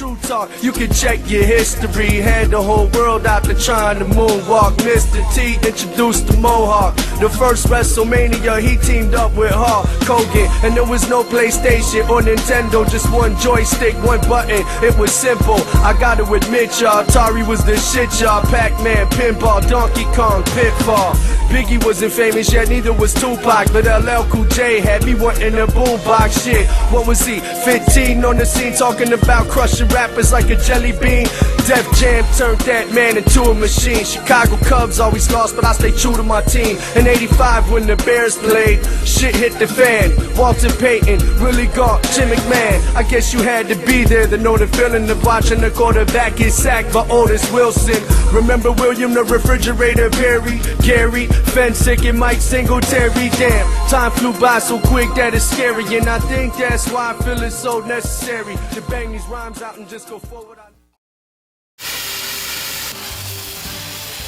true talk, you can check your history. Had the whole world out there trying to moonwalk. Mr. T introduced the Mohawk. The first WrestleMania, he teamed up with Hulk Hogan. And there was no PlayStation or Nintendo, just one joystick, one button. It was simple, I gotta admit y'all. Atari was the shit y'all. Pac-Man, Pinball, Donkey Kong, Pitfall. Biggie wasn't famous yet, neither was Tupac. But LL Cool J had me wanting a boombox shit. What was he, 15 on the scene, talking about crushing rappers like a jelly bean? Def Jam turned that man into a machine. Chicago Cubs always lost, but I stay true to my team. In 85 when the Bears played, shit hit the fan. Walter Payton, Willie Gault, Jim McMahon. I guess you had to be there to know the feeling of watching the quarterback get sacked by Otis Wilson. Remember William the Refrigerator Perry, Gary Fensick and Mike Singletary. Damn, time flew by so quick that it's scary. And I think that's why I feel it's so necessary to bang these rhymes out and just go forward.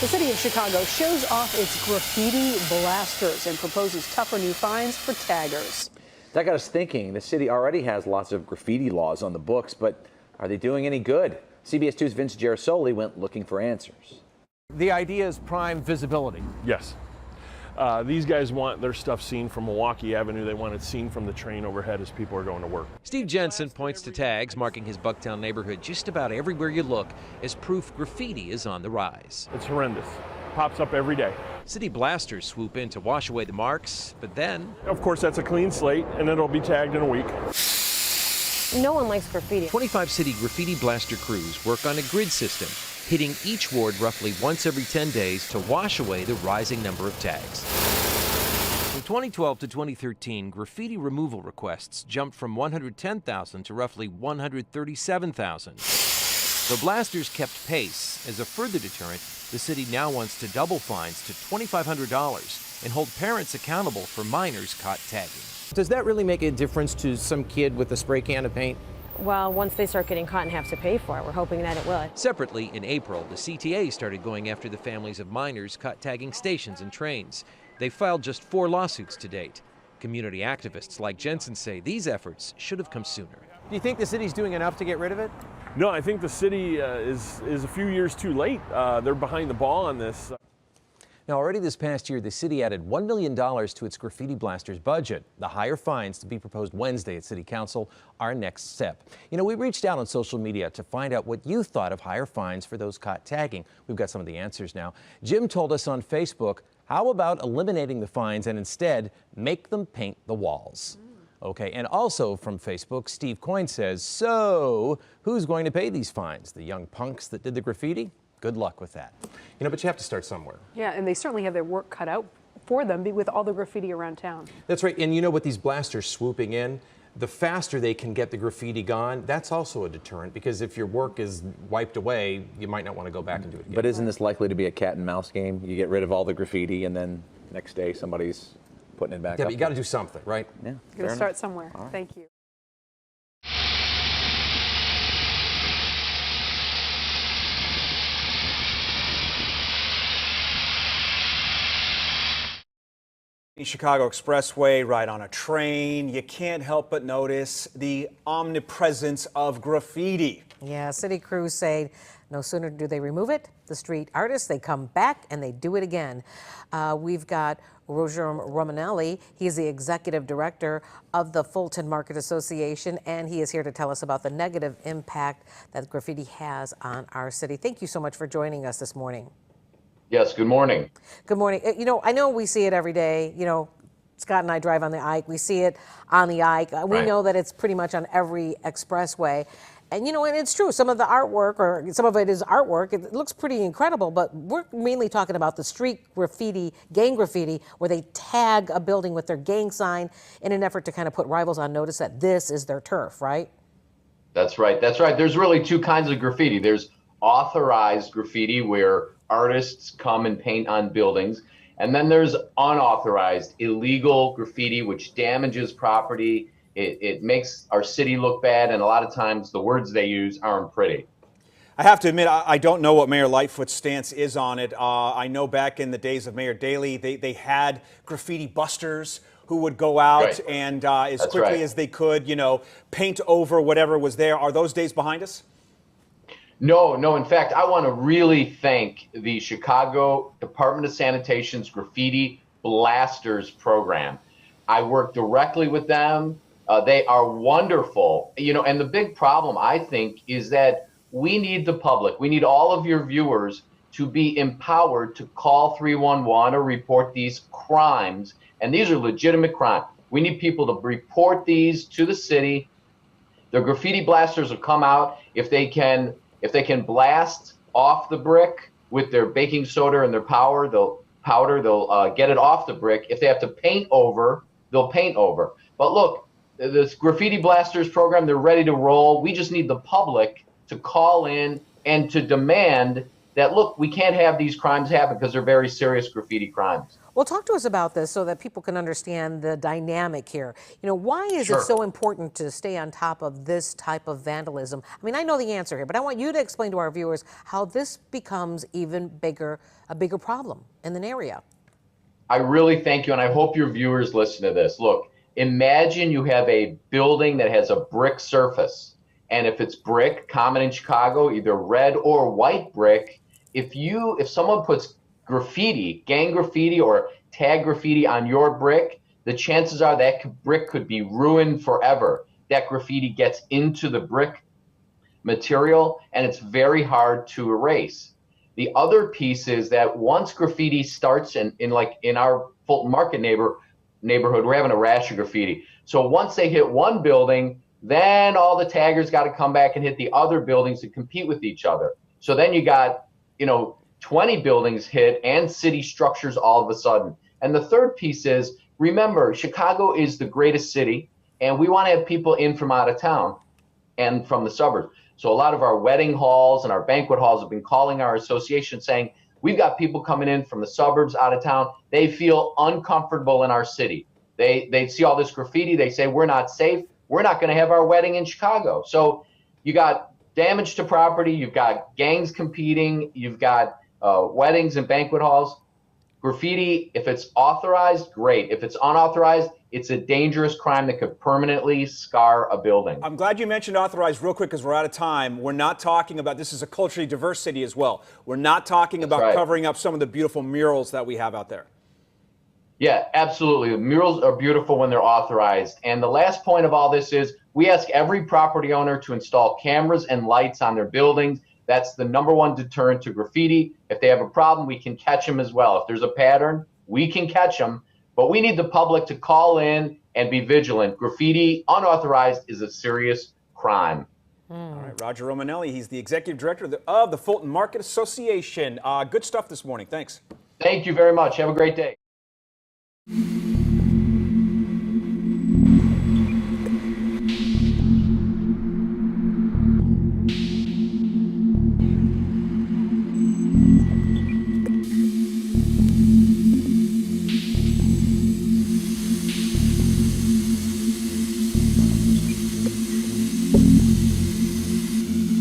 The city of Chicago shows off its Graffiti Blasters and proposes tougher new fines for taggers. That got us thinking. The city already has lots of graffiti laws on the books, but are they doing any good? CBS 2's Vince Gerasoli went looking for answers. The idea is prime visibility. Yes. These guys want their stuff seen from Milwaukee Avenue. They want it seen from the train overhead as people are going to work. Steve Jensen points to tags marking his Bucktown neighborhood just about everywhere you look as proof graffiti is on the rise. It's horrendous. Pops up every day. City blasters swoop in to wash away the marks, but then... Of course, that's a clean slate, and it'll be tagged in a week. No one likes graffiti. 25 city graffiti blaster crews work on a grid system, hitting each ward roughly once every 10 days to wash away the rising number of tags. From 2012 to 2013, graffiti removal requests jumped from 110,000 to roughly 137,000. The blasters kept pace. As a further deterrent, the city now wants to double fines to $2,500 and hold parents accountable for minors caught tagging. Does that really make a difference to some kid with a spray can of paint? Well, once they start getting caught and have to pay for it, we're hoping that it will. Separately, in April, the CTA started going after the families of minors caught tagging stations and trains. They filed just 4 lawsuits to date. Community activists like Jensen say these efforts should have come sooner. Do you think the city's doing enough to get rid of it? No, I think the city is a few years too late. They're behind the ball on this. Now, already this past year, the city added $1 million to its Graffiti Blasters budget. The higher fines to be proposed Wednesday at City Council are next step. You know, we reached out on social media to find out what you thought of higher fines for those caught tagging. We've got some of the answers now. Jim told us on Facebook, how about eliminating the fines and instead make them paint the walls? Okay, and also from Facebook, Steve Coyne says, so who's going to pay these fines? The young punks that did the graffiti? Good luck with that. You know, but you have to start somewhere. Yeah, and they certainly have their work cut out for them with all the graffiti around town. That's right, and you know, with these blasters swooping in, the faster they can get the graffiti gone, that's also a deterrent, because if your work is wiped away, you might not want to go back and do it again. But isn't this likely to be a cat and mouse game? You get rid of all the graffiti and then next day somebody's putting it back up. Yeah, but you got to do something, right? Yeah, You're going to start somewhere. Right. Thank you. Chicago Expressway, ride on a train, you can't help but notice the omnipresence of graffiti. Yeah, city crews say no sooner do they remove it, the street artists, they come back and they do it again. We've got Roger Romanelli. He's the executive director of the Fulton Market Association, and he is here to tell us about the negative impact that graffiti has on our city. Thank you so much for joining us this morning. Yes, good morning. Good morning. You know, I know we see it every day. You know, Scott and I drive on the Ike. We see it on the Ike. We know that it's pretty much on every expressway. And, you know, and it's true. Some of the artwork, or some of it is artwork, it looks pretty incredible. But we're mainly talking about the street graffiti, gang graffiti, where they tag a building with their gang sign in an effort to kind of put rivals on notice that this is their turf, right? That's right. That's right. There's really 2 kinds of graffiti. There's authorized graffiti, where artists come and paint on buildings. And then there's unauthorized, illegal graffiti, which damages property. It makes our city look bad. And a lot of times the words they use aren't pretty. I have to admit, I don't know what Mayor Lightfoot's stance is on it. I know back in the days of Mayor Daley, they had graffiti busters who would go out and as quickly as they could, you know, paint over whatever was there. Are those days behind us? No. In fact, I want to really thank the Chicago Department of Sanitation's Graffiti Blasters program. I work directly with them. They are wonderful. And the big problem, I think, is that we need the public. We need all of your viewers to be empowered to call 311 or report these crimes. And these are legitimate crimes. We need people to report these to the city. The graffiti blasters will come out if they can blast off the brick with their baking soda and their powder, they'll get it off the brick. If they have to paint over, they'll paint over. But look, this Graffiti Blasters program, they're ready to roll. We just need the public to call in and to demand that, look, we can't have these crimes happen because they're very serious graffiti crimes. Well, talk to us about this so that people can understand the dynamic here. Why is it so important to stay on top of this type of vandalism? I mean, I know the answer here, but I want you to explain to our viewers how this becomes even bigger, a bigger problem in an area. I really thank you, and I hope your viewers listen to this. Look, imagine you have a building that has a brick surface, and if it's brick, common in Chicago, either red or white brick, if someone puts graffiti, gang graffiti or tag graffiti on your brick, the chances are that brick could be ruined forever. That graffiti gets into the brick material and it's very hard to erase. The other piece is that once graffiti starts in our Fulton Market neighborhood, we're having a rash of graffiti. So once they hit one building, then all the taggers got to come back and hit the other buildings to compete with each other. So then you got, 20 buildings hit and city structures all of a sudden. And the third piece is, remember, Chicago is the greatest city, and we want to have people in from out of town and from the suburbs. So a lot of our wedding halls and our banquet halls have been calling our association saying, we've got people coming in from the suburbs out of town. They feel uncomfortable in our city. They see all this graffiti. They say, we're not safe. We're not going to have our wedding in Chicago. So you got damage to property. You've got gangs competing. You've got weddings and banquet halls. Graffiti, if it's authorized, great. If it's unauthorized, it's a dangerous crime that could permanently scar a building. I'm glad you mentioned authorized real quick because we're out of time. We're not talking about, this is a culturally diverse city as well. We're not talking about covering up some of the beautiful murals that we have out there. Yeah, absolutely. The murals are beautiful when they're authorized. And the last point of all this is we ask every property owner to install cameras and lights on their buildings. That's the #1 deterrent to graffiti. If they have a problem, we can catch them as well. If there's a pattern, we can catch them. But we need the public to call in and be vigilant. Graffiti, unauthorized, is a serious crime. All right, Roger Romanelli, he's the executive director of the Fulton Market Association. Good stuff this morning. Thanks. Thank you very much. Have a great day.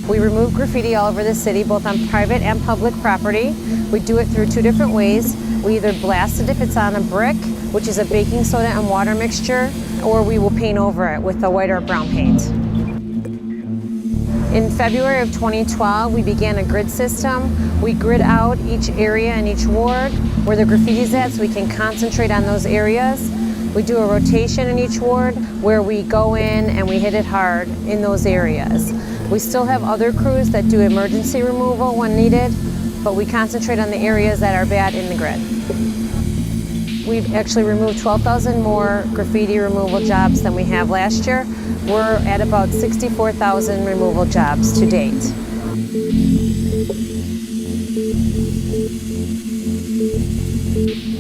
We remove graffiti all over the city, both on private and public property. We do it through 2 different ways. We either blast it if it's on a brick, which is a baking soda and water mixture, or we will paint over it with a white or brown paint. In February of 2012, we began a grid system. We grid out each area in each ward where the graffiti's at so we can concentrate on those areas. We do a rotation in each ward where we go in and we hit it hard in those areas. We still have other crews that do emergency removal when needed, but we concentrate on the areas that are bad in the grid. We've actually removed 12,000 more graffiti removal jobs than we have last year. We're at about 64,000 removal jobs to date.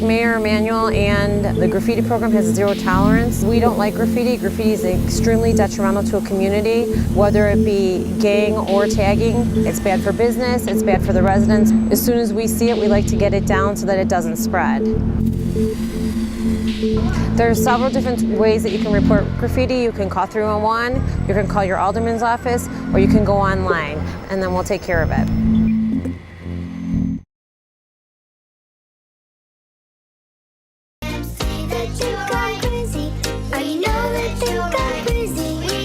Mayor Emanuel and the graffiti program has 0 tolerance. We don't like graffiti. Graffiti is extremely detrimental to a community, whether it be gang or tagging. It's bad for business, it's bad for the residents. As soon as we see it, we like to get it down so that it doesn't spread. There are several different ways that you can report graffiti. You can call 311, you can call your alderman's office, or you can go online, and then we'll take care of it. I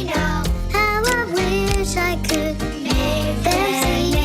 know how I wish I could make them see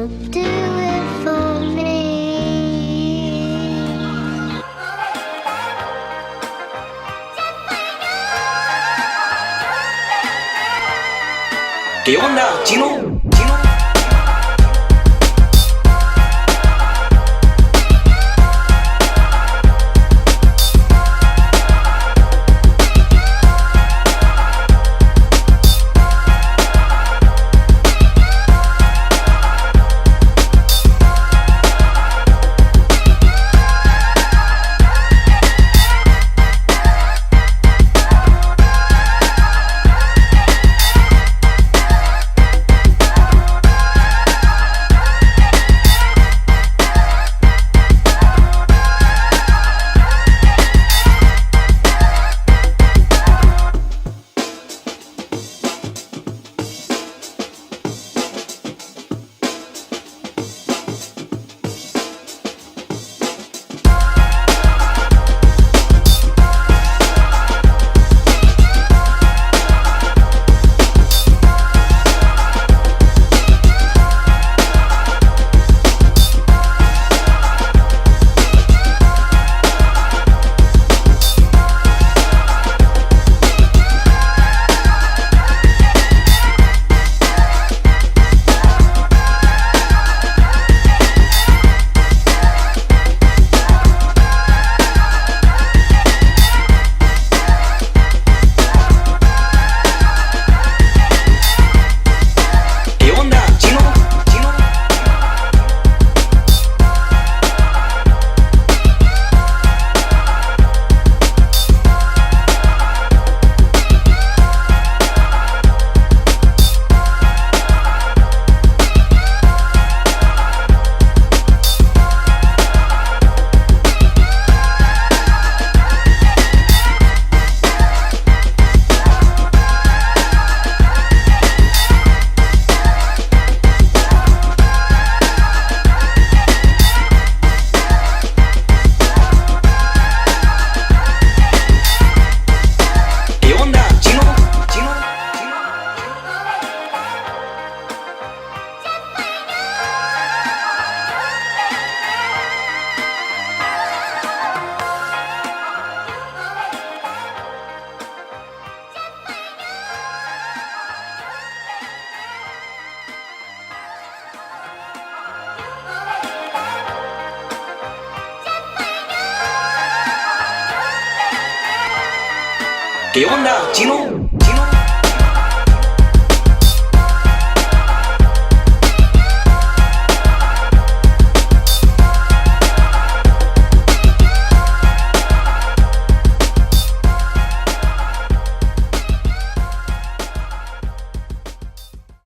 you'll do it for me. ¿Qué onda, chino? ¿Qué onda, chino?